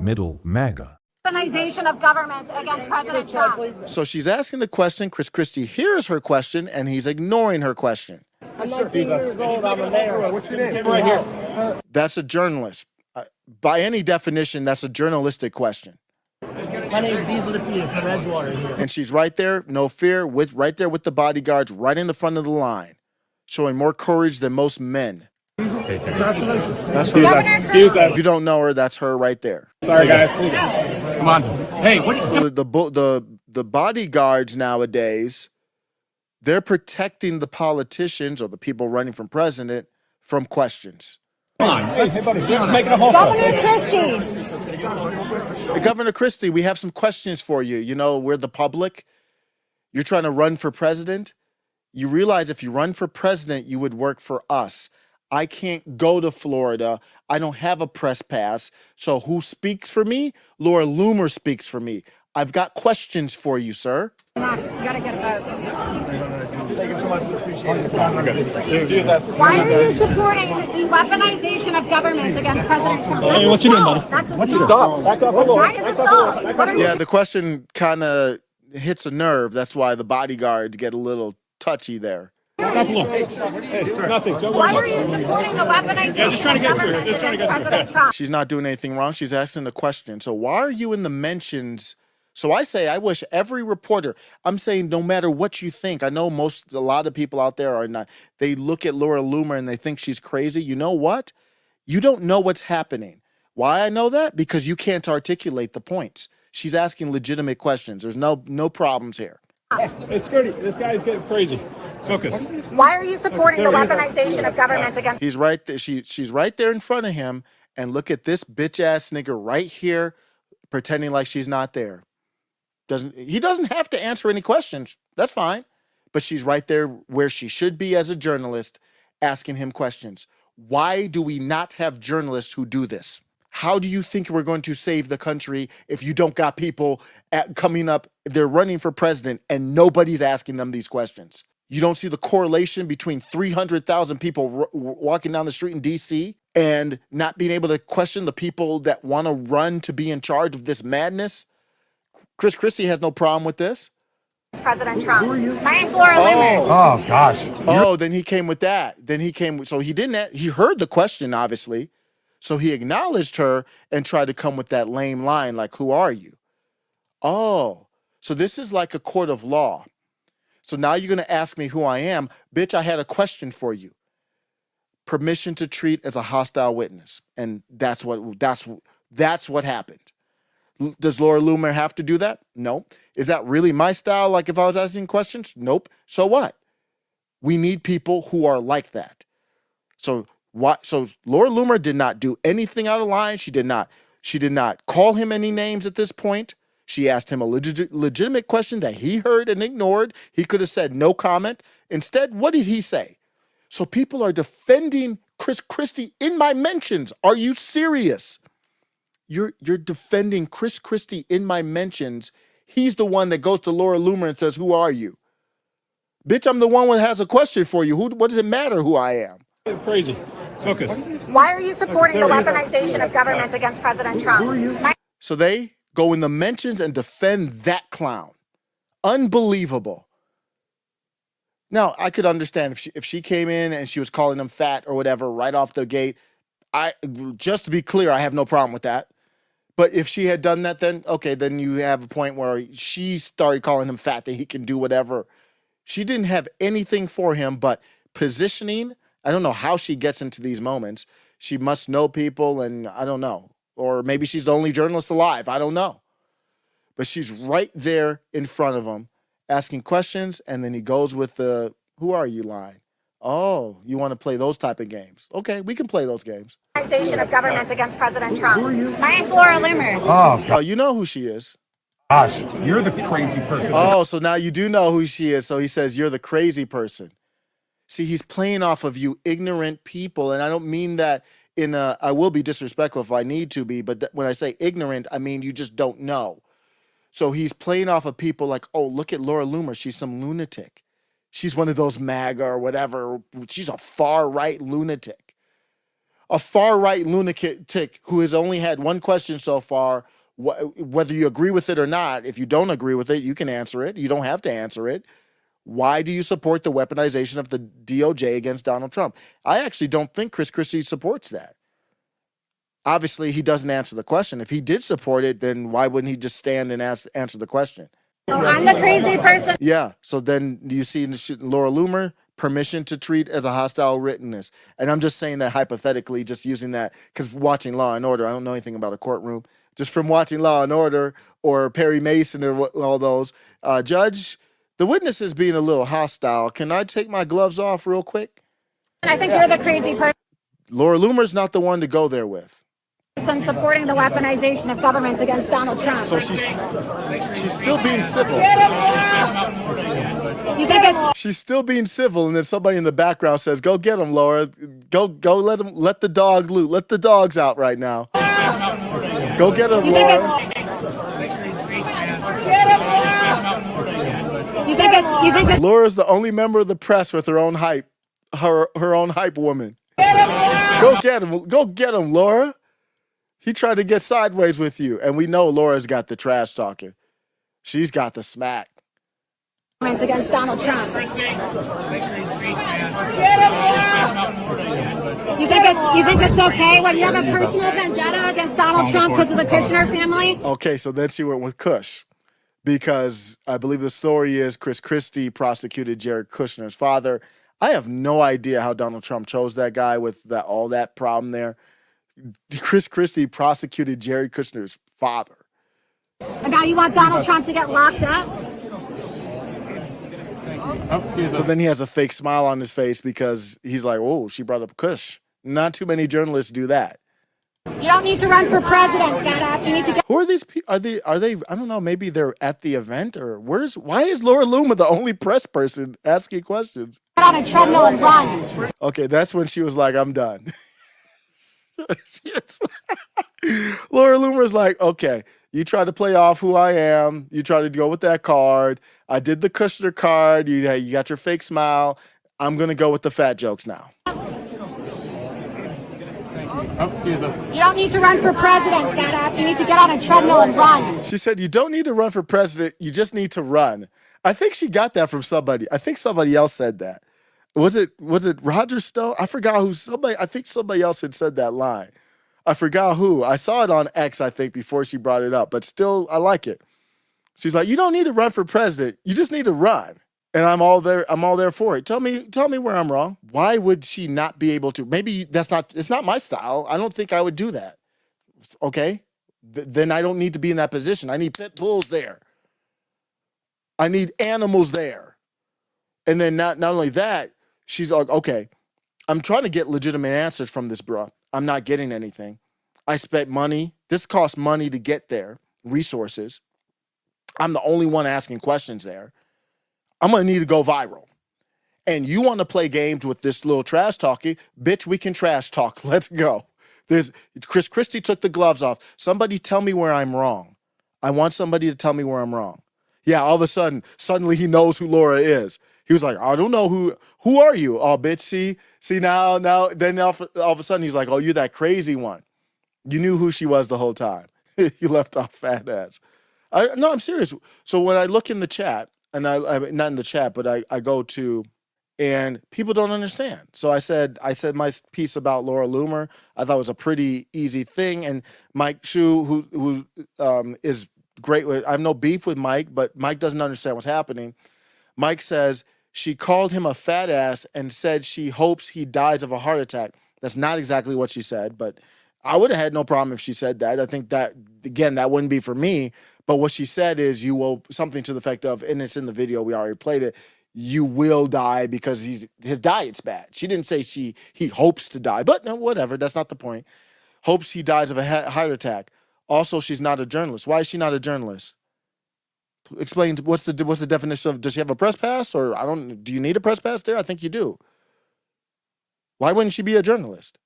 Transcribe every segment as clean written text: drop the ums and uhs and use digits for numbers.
Middle MAGA. Weaponization of government against President Trump. So she's asking the question. Christie hears her question, and he's ignoring her question. I'm 19 years old. I'm a mayor. What's your name? Right here. That's a journalist. By any definition, that's a journalistic question. My name is Diesel Defeated from Edgewater here. And she's right there, no fear, right there with the bodyguards, right in the front of the line, showing more courage than most men. Congratulations. That's her. Excuse us. If you don't know her, that's her right there. Sorry, guys. Come on. Hey, what are you So the bodyguards nowadays, they're protecting the politicians or the people running for president from questions. Come on. Hey, buddy. You're making a whole Governor Christie. Governor Christie, we have some questions for you. You know, we're the public. You're trying to run for president. You realize if you run for president, you would work for us. I can't go to Florida. I don't have a press pass. So who speaks for me? Laura Loomer speaks for me. I've got questions for you, sir. You gotta get a vote. Thank you so much. Appreciate it. Why are you supporting the weaponization of government against President Trump? That's What's your name, assault. buddy? That's What's your assault. stop? Back up. Why is assault? What are you Yeah, the question kind of hits a nerve. That's why the bodyguards get a little touchy there. Nothing. Why are you supporting the weaponization of government against President Trump? She's not doing anything wrong. She's asking the question. So why are you in the mentions? So I say, I wish every reporter, I'm saying no matter what you think, I know a lot of people out there are not, they look at Laura Loomer and they think she's crazy. You know what? You don't know what's happening. Why I know that? Because you can't articulate the points. She's asking legitimate questions. There's no problems here. It's Scurdy. This guy's getting crazy. Focus. Why are you supporting the weaponization of government against? He's right there. She's right there in front of him. And look at this bitch ass nigga right here pretending like she's not there. He doesn't have to answer any questions. That's fine. But she's right there where she should be as a journalist, asking him questions. Why do we not have journalists who do this? How do you think we're going to save the country if you don't got people coming up, they're running for president and nobody's asking them these questions? You don't see the correlation between 300,000 people walking down the street in D.C. and not being able to question the people that want to run to be in charge of this madness? Christie has no problem with this. President Trump. My name's Laura Loomer. Oh, gosh. Oh, then he came with that. So he heard the question, obviously. So he acknowledged her and tried to come with that lame line like, who are you? Oh, so this is like a court of law. So now you're going to ask me who I am. Bitch, I had a question for you. Permission to treat as a hostile witness. And that's what happened. Does Laura Loomer have to do that? No. Is that really my style? Like if I was asking questions? Nope. So what? We need people who are like that. So Laura Loomer did not do anything out of line. She did not call him any names at this point. She asked him a legitimate question that he heard and ignored. He could have said no comment. Instead, what did he say? So people are defending Christie in my mentions. Are you serious? You're defending Christie in my mentions. He's the one that goes to Laura Loomer and says, who are you? Bitch, I'm the one that has a question for you. What does it matter who I am? Crazy. Focus. Why are you supporting the weaponization of government against President Trump? So they go in the mentions and defend that clown. Unbelievable. Now, I could understand if she came in and she was calling him fat or whatever right off the gate. Just to be clear, I have no problem with that. But if she had done that, then okay, then you have a point where she started calling him fat, that he can do whatever. She didn't have anything for him but positioning. I don't know how she gets into these moments. She must know people, and I don't know. Or maybe she's the only journalist alive. I don't know. But she's right there in front of him asking questions, and then he goes with the, who are you line? Oh, you want to play those type of games. Okay, we can play those games. Weaponization of government against President Trump. My name's Laura Loomer. Oh, you know who she is. Gosh, you're the crazy person. Oh, so now you do know who she is. So he says, you're the crazy person. See, he's playing off of you ignorant people. And I don't mean that I will be disrespectful if I need to be, but when I say ignorant, I mean you just don't know. So he's playing off of people like, oh, look at Laura Loomer. She's some lunatic. She's one of those MAGA or whatever. She's a far right lunatic. a far-right lunatic who has only had one question so far, whether you agree with it or not. If you don't agree with it, you can answer it. You don't have to answer it. Why do you support the weaponization of the DOJ against Donald Trump? I actually don't think Christie supports that. Obviously, he doesn't answer the question. If he did support it, then why wouldn't he just stand and answer the question? I'm the crazy person. Yeah. So then do you see Laura Loomer, permission to treat as a hostile witness? And I'm just saying that hypothetically, just using that because watching Law and Order, I don't know anything about a courtroom. Just from watching Law and Order or Perry Mason or all those, Judge, the witness is being a little hostile. Can I take my gloves off real quick? I think you're the crazy person Laura Loomer's not the one to go there with. supporting the weaponization of government against Donald Trump. So she's still being civil. You think it's She's still being civil, and then somebody in the background says, "Go get him, Laura. Go let the dog loose. Let the dogs out right now. Go get him, you think Laura." it's you think it's Laura's the only member of the press with her own hype, her own hype woman. Go get him, Laura. He tried to get sideways with you, and we know Laura's got the trash talking. She's got the smack. against Donald Trump. You think it's okay when you have a personal vendetta against Donald Trump because of the Kushner family? Okay, so then she went with Kush, because I believe the story is Christie prosecuted Jared Kushner's father. I have no idea how Donald Trump chose that guy with all that problem there. Christie prosecuted Jared Kushner's father. And now you want Donald Trump to get locked up? So then he has a fake smile on his face because he's like, "Oh, she brought up Kush." Not too many journalists do that. You don't need to run for president, fat ass. You need to get Who are these people? Are they? I don't know. Maybe they're at the event, or why is Laura Loomer the only press person asking questions? on a treadmill and run. Okay, that's when she was like, "I'm done." Laura Loomer's like, "Okay, you try to play off who I am. You try to go with that card. I did the Kushner card. You got your fake smile. I'm gonna go with the fat jokes now." Excuse us. You don't need to run for president, fat ass. You need to get on a treadmill and run. She said, "You don't need to run for president. You just need to run." I think she got that from somebody. I think somebody else said that. Was it Roger Stone? I forgot who. I think somebody else had said that line. I forgot who. I saw it on X, I think, before she brought it up. But still, I like it. She's like, "You don't need to run for president. You just need to run." And I'm all there for it. Tell me where I'm wrong. Why would she not be able to? Maybe it's not my style. I don't think I would do that. Okay? Then I don't need to be in that position. I need pit bulls there. I need animals there. And then not only that, she's like, "Okay, I'm trying to get legitimate answers from this bruh. I'm not getting anything. I spent money. This costs money to get there, resources. I'm the only one asking questions there. I'm going to need to go viral. And you want to play games with this little trash talking? Bitch, we can trash talk. Let's go." Christie took the gloves off. Somebody tell me where I'm wrong. I want somebody to tell me where I'm wrong. Yeah, all of a sudden, suddenly he knows who Laura is. He was like, "I don't know who are you?" Oh, bitch, see now, then all of a sudden he's like, "Oh, you're that crazy one. You knew who she was the whole time." You left off fat ass. No, I'm serious. So when I look in the chat, and I not in the chat, but I go to, and people don't understand. So I said my piece about Laura Loomer. I thought it was a pretty easy thing. And Mike Shu, who is great with, I have no beef with Mike, but Mike doesn't understand what's happening. Mike says she called him a fat ass and said she hopes he dies of a heart attack. That's not exactly what she said, but I would have had no problem if she said that. I think that, again, that wouldn't be for me. But what she said is, you will, something to the effect of, and it's in the video, we already played it, you will die because his diet's bad. She didn't say he hopes to die, but no, whatever, that's not the point. Hopes he dies of a heart attack. Also, she's not a journalist. Why is she not a journalist? Explain, what's the definition of, does she have a press pass? Or do you need a press pass there? I think you do. Why wouldn't she be a journalist?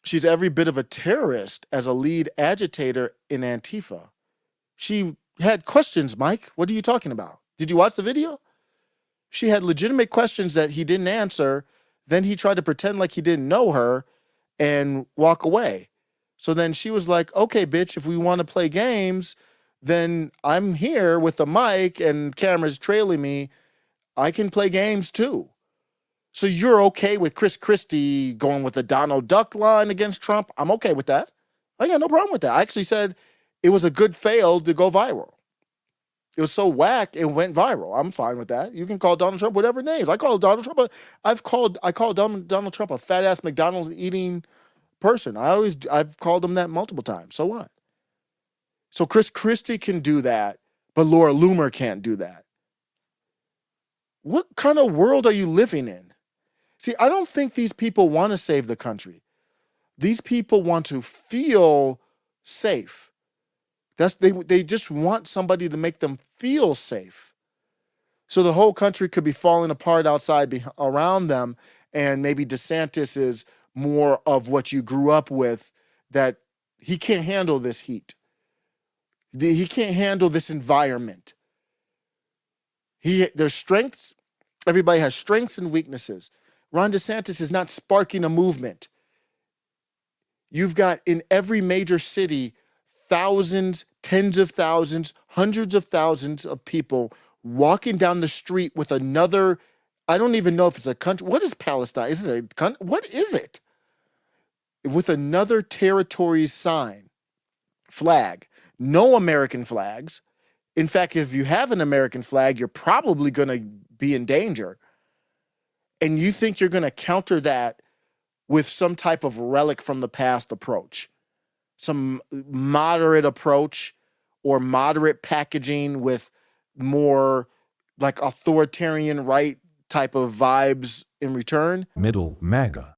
She's every bit of a terrorist as a lead agitator in Antifa. She had questions, Mike. What are you talking about? Did you watch the video? She had legitimate questions that he didn't answer. Then he tried to pretend like he didn't know her. and walk away. So then she was like, okay, bitch, if we want to play games, then I'm here with the mic and cameras trailing me. I can play games too. So you're okay with Christie going with the Donald Duck line against Trump? I'm okay with that. I got no problem with that. I actually said it was a good fail to go viral. It was so whack, it went viral. I'm fine with that. You can call Donald Trump whatever names. I call Donald Trump I call Donald Trump a fat ass McDonald's eating person. I've called him that multiple times. So what? So Christie can do that, but Laura Loomer can't do that. What kind of world are you living in? See, I don't think these people want to save the country. These people want to feel safe. They just want somebody to make them feel safe. So the whole country could be falling apart outside around them, and maybe DeSantis is more of what you grew up with, that he can't handle this heat. He can't handle this environment. There's strengths. Everybody has strengths and weaknesses. Ron DeSantis is not sparking a movement. You've got in every major city thousands, tens of thousands, hundreds of thousands of people walking down the street with another, I don't even know if it's a country. What is Palestine? Is it a country? What is it? With another territory's sign, flag. No American flags. In fact, if you have an American flag, you're probably going to be in danger. And you think you're going to counter that with some type of relic from the past approach, some moderate approach or moderate packaging with more like authoritarian right type of vibes in return? Middle MAGA.